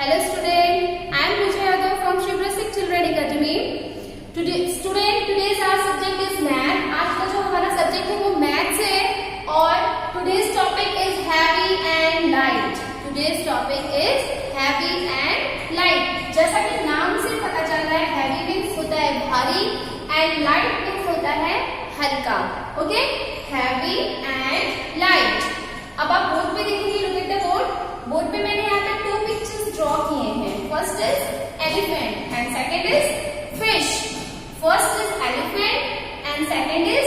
Hello student, I am Pooja Yadav from Shivrasik Children Academy. Today's our subject is math. आज का जो हमारा subject है वो मैथ्स है और today's topic is heavy and light. Today's topic is heavy and light. जैसा कि नाम से पता चल रहा है, heavy means होता है भारी and light means होता है हल्का. Okay? Heavy and light. अब आप बोर्ड पे देखेंगे, look at the board. Board पे मैंने यहाँ पे दो पिक्चर्स ड्रॉ किए हैं. First is elephant and second is fish. First is elephant and second is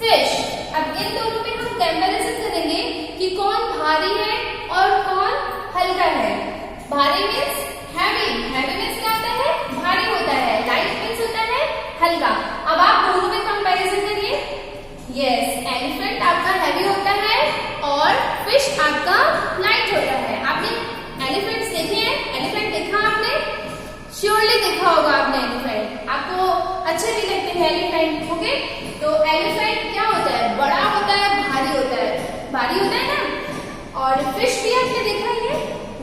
fish. अब इन दोनों में हम कंपैरिजन करेंगे कि कौन भारी है और कौन हल्का है. भारी मीन्स हैवी, हैवी मीन्स क्या होता है? भारी होता है. लाइट मीन्स होता है हल्का. अब आप दोनों में कंपैरिजन करिए. यस, एलिफेंट आपका हैवी होता है और फिश आपका लाइट होता है. आपने एलिफेंट्स देखे हैं? एलिफेंट देखा आपने? श्योरली देखा होगा आपने एलिफेंट. आपको अच्छे भी लगते हैं एलिफेंट. ओके, तो एलिफेंट क्या होता है? बड़ा होता है, भारी होता है. भारी होता है ना. और फिश भी आपने देखा है?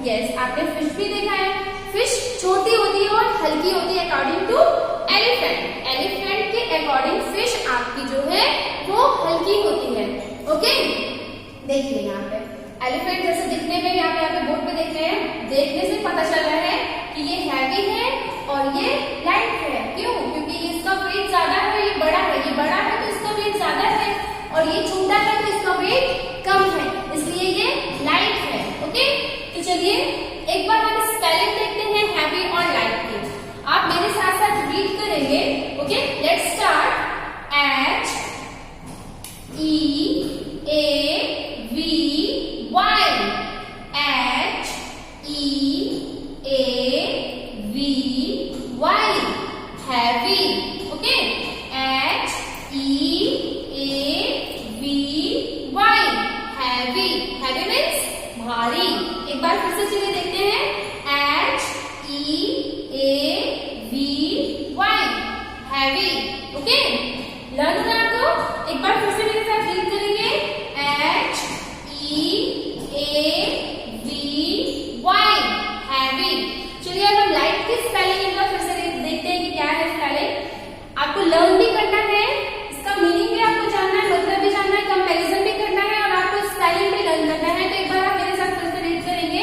यस, आपने फिश भी देखा है. फिश छोटी होती है और हल्की होती है अकॉर्डिंग टू एलिफेंट. एलिफेंट के अकॉर्डिंग फिश आपकी जो है वो हल्की होती है. ओके, देखिए यहाँ पे एलिफेंट जैसे दिखने में यहाँ पे बोर्ड पे देख रहे हैं, देखने से पता चल रहा है कि ये हैवी है और ये लाइट है. क्यों? क्योंकि इसका वेट ज्यादा है, ये बड़ा है. ये बड़ा है तो इसका वेट ज्यादा है और ये छोटा है तो इसका वेट कम है, इसलिए ये लाइट है. ओके, तो चलिए एक बार हम स्पेलिंग देखते हैं हैवी और लाइट की. आप मेरे साथ साथ रीड करेंगे. Okay, let's start. H E A V Y. H E A V Y. Heavy. Okay. H E A V Y. Heavy. Heavy means भारी. एक बार फिर से चलिए देखते हैं. H E A V Y. Heavy. Okay. Learn होना आपको. एक बार फिर से मेरे साथ रीड करेंगे. H E A V Y. Heavy. चलिए अब हम लाइट की स्पेलिंग एक बार फिर से देखते हैं कि क्या है स्पेलिंग. आपको लर्न भी करना है, इसका मीनिंग भी आपको जानना है, मतलब भी जानना है, कंपैरिजन भी करना है और आपको स्पेलिंग भी लर्न करना है. तो एक बार आप मेरे साथ फिर से रीड करेंगे.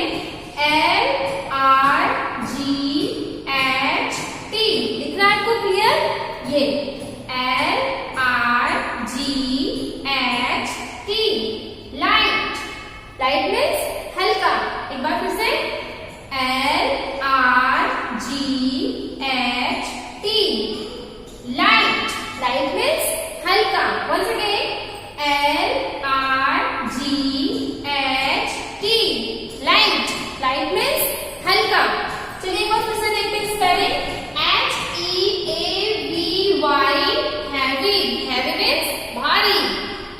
L R G H T. दिख रहा है आपको क्लियर? ये L R G H T. Light. Light means हल्का. एक बार फिर से L R G H T. Light. Light means हल्का. Once again L R G H T. Light. Light means हल्का. चलिए एक बार फिर से देखते हैं spelling. H E A V Y. Heavy. Heavy means भारी.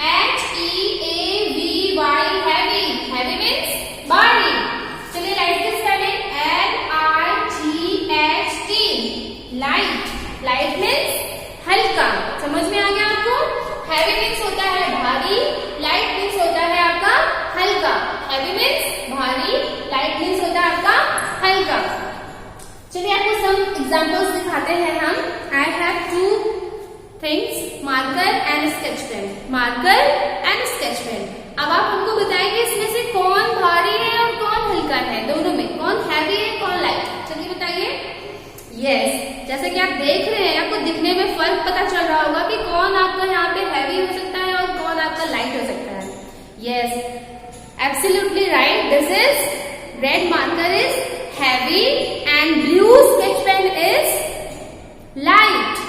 H E A V Y. Heavy. Heavy means भारी. चलिए लाइट की spelling. L I G H T. Light. Light means हल्का. समझ में आ गया आपको? हैवी मीन्स होता है भारी, लाइट मीन्स होता है आपका हल्का. हैवी मीन्स भारी, लाइट मीन्स होता है आपका हल्का. चलिए आपको सम एग्जाम्पल्स दिखाते हैं हम. I have two things, marker and sketch pen. Marker and sketch pen. अब आप हमको बताएंगे इसमें से कौन भारी है और कौन हल्का है. दोनों में कौन हैवी है कौन लाइट. चलिए बताइए. यस, जैसे कि आप देख रहे हैं, आपको दिखने में फर्क पता चल रहा होगा कि कौन आपका यहाँ पे हैवी हो सकता है और कौन आपका लाइट हो सकता है. Yes, absolutely right. This is red marker is heavy and blue sketch pen is light.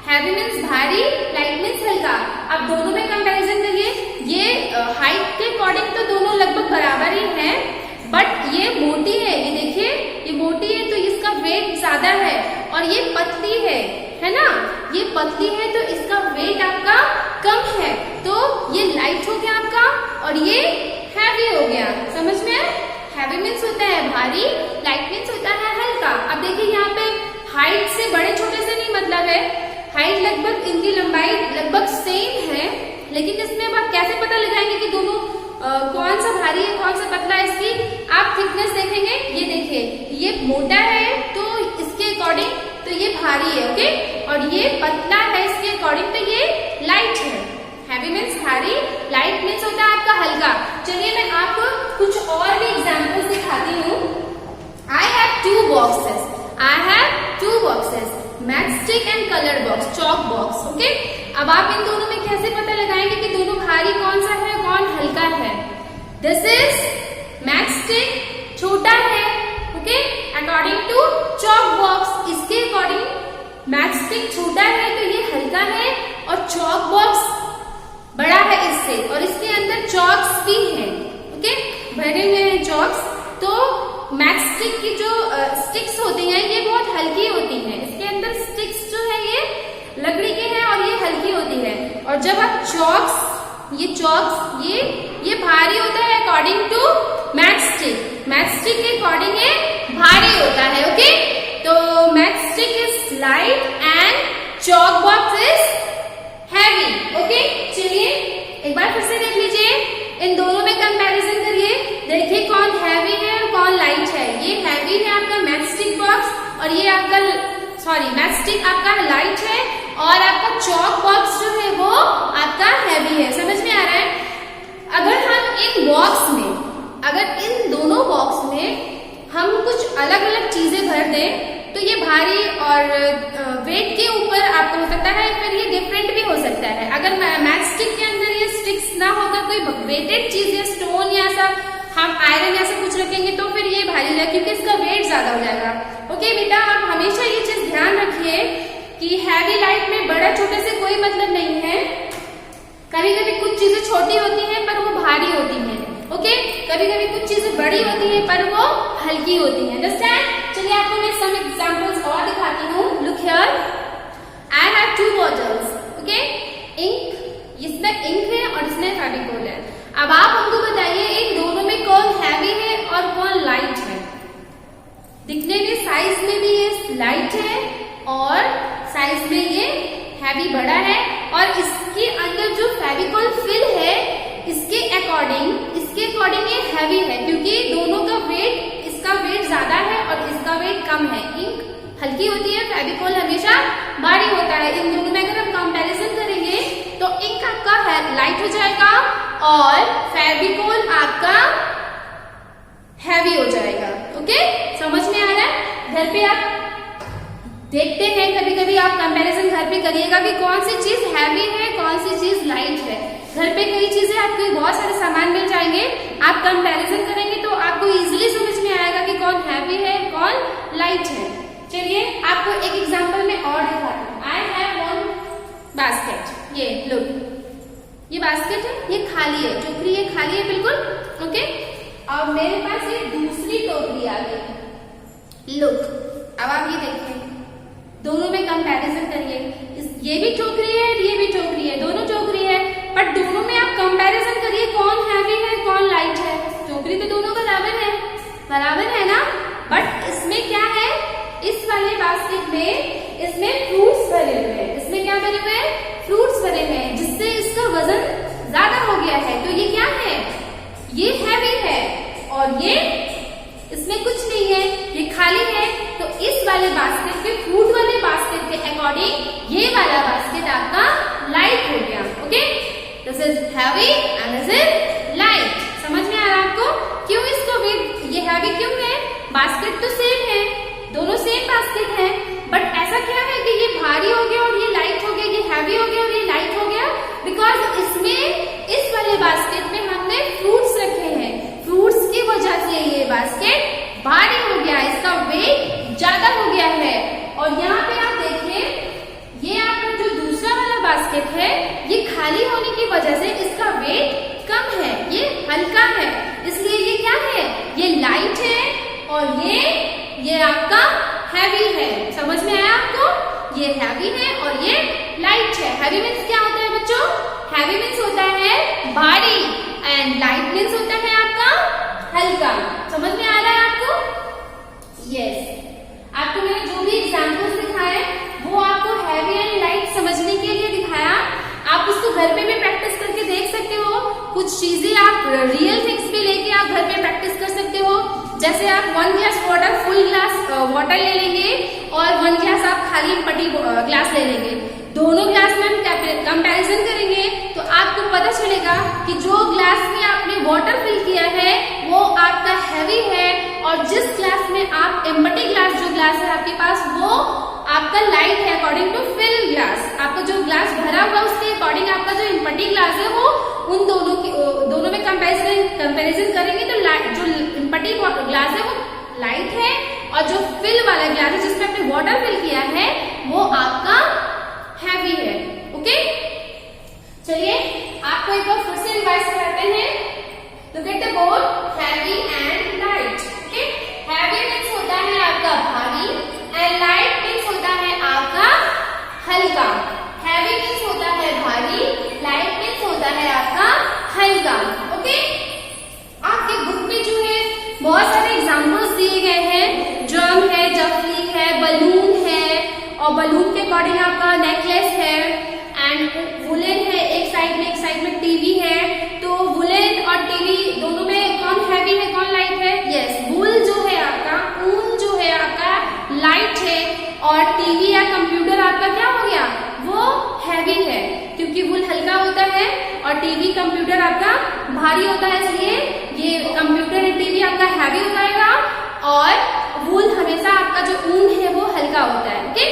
Heavy means भारी, लाइट मीन्स हल्का. आप दोनों में कंपैरिजन करिए. ये हाइट के अकॉर्डिंग तो दोनों लगभग बराबर ही हैं, बट ये मोटी है. ये देखिए, ये मोटी है तो इसका वेट ज्यादा है और ये पतली है ना. ये पतली है तो इसका वेट आपका कम है, तो ये लाइट हो गया आपका और ये हैवी हो गया. समझ में? हैवी मीन्स होता है भारी, लाइट मीन्स होता है हल्का. अब देखिए यहाँ पे हाइट से बड़े छोटे से नहीं मतलब है. हाइट लगभग, इनकी लंबाई लगभग सेम है, लेकिन इसमें अब आप कैसे पता लगाएंगे कि दोनों कौन सा भारी है कौन सा पतला है, इसकी आप थिकनेस देखेंगे, ये देखिए ये मोटा है तो इसके अकॉर्डिंग तो ये भारी है, ओके, और ये पतला है इसके अकॉर्डिंग तो ये लाइट है। हैवी मीन्स भारी, लाइट मीन्स होता है आपका हल्का। चलिए मैं आपको कुछ और भी एग्जाम्पल्स दिखाती हूँ। I have two boxes, matchstick and colour box, chalk box, okay. अब आप इन दोनों में कैसे पता लगाएंगे कि दोनों भारी कौन सा है कौन हल्का है? दिस इज मैचस्टिक, छोटा है, okay, according to chalk box, इसके अकॉर्डिंग मैचस्टिक छोटा है तो ये हल्का है, और चॉक बॉक्स बड़ा है इससे, और इसके अंदर चॉक्स भी हैं, ओके, भरे हुए हैं चॉक्स। तो मैचस्टिक की जो स्टिक्स होती हैं ये बहुत हल्की होती हैं, इसके अंदर स्टिक्स जो है ये लकड़ी के हैं और ये हल्की होती है। और जब आप चॉक्स ये भारी होता है अकॉर्डिंग टू मैचस्टिक, मैचस्टिक के अकॉर्डिंग ये भारी होता है, ओके। तो matchstick is light and chalk box is heavy, okay. चलिए एक बार फिर से देख लीजिए, इन दोनों में कंपैरिजन करिए, देखिए कौन हैवी है और कौन लाइट है। ये हैवी है आपका मैचस्टिक बॉक्स, और ये आपका मैचस्टिक आपका लाइट है, और आपका चॉक बॉक्स जो है वो आपका हैवी है। समझ में आ रहा है? अगर इन दोनों बॉक्स में हम कुछ अलग अलग चीजें भर दें तो ये भारी और वेट के ऊपर आपको हो सकता है, फिर ये डिफरेंट भी हो सकता है। अगर मैचस्टिक के अंदर ये स्टिक्स ना होकर कोई वेटेड चीज या स्टोन या ऐसा हम आयरन ऐसा कुछ रखेंगे तो फिर ये भारी लगेगा, क्योंकि इसका वेट ज्यादा हो जाएगा। ओके बेटा, आप हमेशा ये चीज ध्यान रखिए कि हैवी लाइट में बड़ा छोटे से कोई मतलब नहीं है। कभी कभी कुछ चीजें छोटी होती हैं पर वो भारी होती हैं, ओके, कभी कभी कुछ चीजें बड़ी होती हैं पर वो हल्की होती हैं। अंडरस्टैंड? चलिए आपको मैं सम एग्जांपल्स और दिखाती हूँ। Look here, I have 2 bottles, okay, ink, इसमें इंक है और इसमें फेविकोल है। अब आप हमको बताइए इन दोनों में कौन हैवी है और कौन लाइट है? दिखने में साइज में भी ये लाइट है और साइज में ये हैवी बड़ा है, और इसके अंदर जो फेविकोल फिल है इसके अकॉर्डिंग ये हैवी है, क्योंकि दोनों का वेट, इसका वेट ज्यादा है और इसका वेट कम है। इंक हल्की होती है, फेविकोल हमेशा भारी होता है। इन दोनों में अगर हम कंपैरिजन करेंगे तो इंक आपका लाइट हो जाएगा और फेविकोल आपका हैवी हो जाएगा। ओके, समझ में आ रहा है? घर पे आप देखते हैं, कभी कभी आप कंपैरिजन घर पे करिएगा कि कौन सी चीज हैवी है कौन सी चीज लाइट है। घर पे कई चीजें आपको बहुत सारे सामान मिल जाएंगे, आप कंपैरिजन करेंगे तो आपको इजीली समझ में आएगा कि कौन हैवी है कौन लाइट है। चलिए आपको एक एग्जांपल में और दिखाती हूँ। आई हैव वन बास्केट, ये लुक, ये बास्केट है, ये खाली है, टोकरी है खाली है बिल्कुल, ओके। अब मेरे पास ये दूसरी टोकरी आ गई, लुक। अब आप ये देखिए, दोनों में कंपैरिजन करिए, ये भी टोकरी है ये भी टोकरी है, दोनों टोकरी है, पर दोनों में आप कंपैरिजन करिए कौन हैवी है कौन लाइट है। टोकरी तो दोनों बराबर है ना, बट इसमें क्या है, इस वाले बास्केट में इसमें फ्रूट्स भरे हुए हैं। इसमें क्या भरे हुए हैं? फ्रूट्स भरे हुए हैं, जिससे इसका वजन ज्यादा हो गया है। तो ये क्या है? ये हैवी है, और ये इसमें कुछ नहीं है, ये खाली है। तो इस वाले बास्केट के, फ्रूट वाले बास्केट के अकॉर्डिंग ये वाला बास्केट आपका लाइट हो गया। Okay, this is heavy and this is light. समझ में आ रहा है आपको? क्यों इसको वेट, ये हैवी क्यों है? बास्केट तो सेम है, दोनों सेम बास्केट है, बट ऐसा क्या है कि ये भारी हो गया और ये लाइट हो गया, ये हैवी हो गया और ये लाइट हो गया? बिकॉज इसमें, इस वाले बास्केट में हमने फ्रूट्स रखे हैं, फ्रूट्स की वजह से ये बास्केट भारी हो गया, इसका वेट ज्यादा हो गया है। और यहाँ पे आप देखिए, ये आपका जो दूसरा वाला बास्केट है, ये खाली होने की वजह से इसका वेट कम है, ये हल्का है, इसलिए ये क्या है? ये लाइट है और ये आपका हैवी है। समझ में आया आपको? ये हैवी है और ये लाइट है। हैवी मीन्स क्या होता है बच्चों? हैवी मीन्स होता है भारी एंड लाइट मीन्स होता है आपका हल्का। समझ में आ रहा है आपको? यस। आपको मैंने जो भी एग्जाम्पल्स दिखाए वो आपको हैवी एंड लाइट समझने के लिए दिखाया। आप उसको घर पे भी प्रैक्टिस करके देख सकते हो। कुछ चीजें आप रियल थिंग्स पे लेके आप घर पे प्रैक्टिस कर सकते हो। जैसे आप 1 glass water, full glass water ले लेंगे और 1 ग्लास आप खाली पटी ग्लास ले लेंगे। दोनों ग्लास में हम कंपैरिजन करेंगे तो आपको पता चलेगा कि जो ग्लास में आपने वाटर फिल किया है वो आपका हैवी है, और जिस ग्लास में आप एम्प्टी ग्लास, जो ग्लास है आपके पास, वो आपका लाइट है अकॉर्डिंग टू फिल ग्लास। आपका जो ग्लास भरा हुआ उसके अकॉर्डिंग आपका जो एम्प्टी ग्लास है वो उन दोनों में कंपैरिजन करेंगे तो जो एम्प्टी ग्लास है वो लाइट है, और जो फिल वाला ग्लास है जिसमें आपने वाटर फिल किया है वो आपका हैवी है। ओके, चलिए आपको एक बार फिर से रिवाइज कराते हैं। Look at the board, heavy and light. Okay, heavy means होता है आपका भारी एंड लाइट मीन्स होता है आपका हल्का। हैवी मीन्स होता है भारी, लाइट मीन्स होता है आपका हल्का। ओके, आपके बुक में जो है बहुत सारे एग्जाम्पल्स दिए गए हैं। ड्रम है, जफली है, बलून है, और बलून के अकॉर्डिंग आपका नेकलेस है, एंड वुलन है एक साइड में टीवी है। तो वुलन और टीवी दोनों में कौन हैवी है कौन लाइट है? यस, वुल जो है आपका, ऊन जो है आपका लाइट है, और टीवी या कंप्यूटर आपका क्या हो गया? वो हैवी है, क्योंकि वुल हल्का होता है और टीवी कंप्यूटर आपका भारी होता है, इसलिए ये कंप्यूटर या टीवी आपका हैवी हो जाएगा, और वुल हमेशा आपका जो ऊन है वो हल्का होता है। ओके,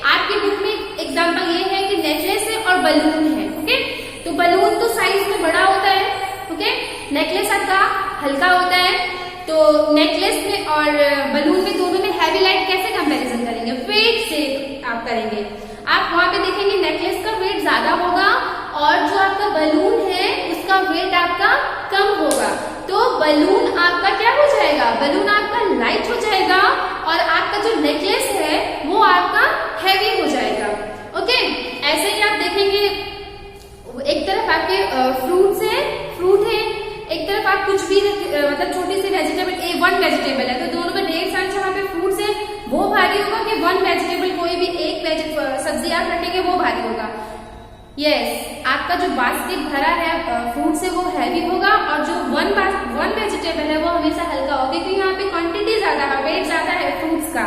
आपकी बुक में एग्जांपल ये है कि नेकलेस है और बलून है। ओके, तो बलून तो साइज में बड़ा होता है, ओके, नेकलेस आपका हल्का होता है। तो नेकलेस में और बलून में दोनों में हैवी लाइट कैसे कंपैरिजन करेंगे? वेट से आप करेंगे। आप वहां पे देखेंगे नेकलेस का वेट ज्यादा होगा और जो आपका बलून है उसका वेट आपका कम होगा। तो बलून आपका क्या हो जाएगा? बलून आपका लाइट हो जाएगा, और आपका जो नेकलेस है वो आपका हैवी हो जाएगा। ओके, ऐसे ही आप देखेंगे एक तरफ आपके फ्रूट है, एक तरफ आप कुछ भी मतलब छोटी सी वेजिटेबल, वन वेजिटेबल है, तो दोनों में ढेर सारे जहाँ पे फ्रूट्स है वो भारी होगा कि वन वेजिटेबल, कोई भी एक सब्जी आप रखेंगे वो भारी होगा। यस, आपका जो बास्केट भरा है फ्रूट से वो हैवी होगा, और जो वन वेजिटेबल है वो हमेशा हल्का होगा, क्योंकि यहाँ पे क्वांटिटी ज्यादा है, वेट ज्यादा है फ्रूट्स का,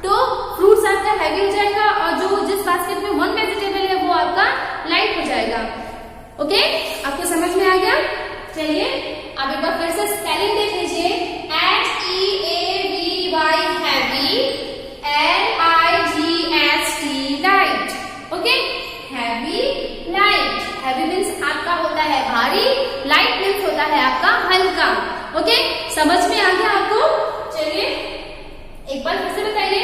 तो फ्रूट्स आपका हैवी हो जाएगा, और जो जिस बास्केट में वन वेजिटेबल है वो आपका लाइट हो जाएगा। ओके, आपको समझ में आ गया? चलिए आप एक बार फिर से स्पेलिंग देख लीजिए। HEAVY heavy, LIGHT light. Okay, heavy light, heavy means आपका होता है भारी, लाइट मीन्स होता है आपका हल्का। ओके, समझ में आ गया आपको? चलिए एक बार फिर से बताइए।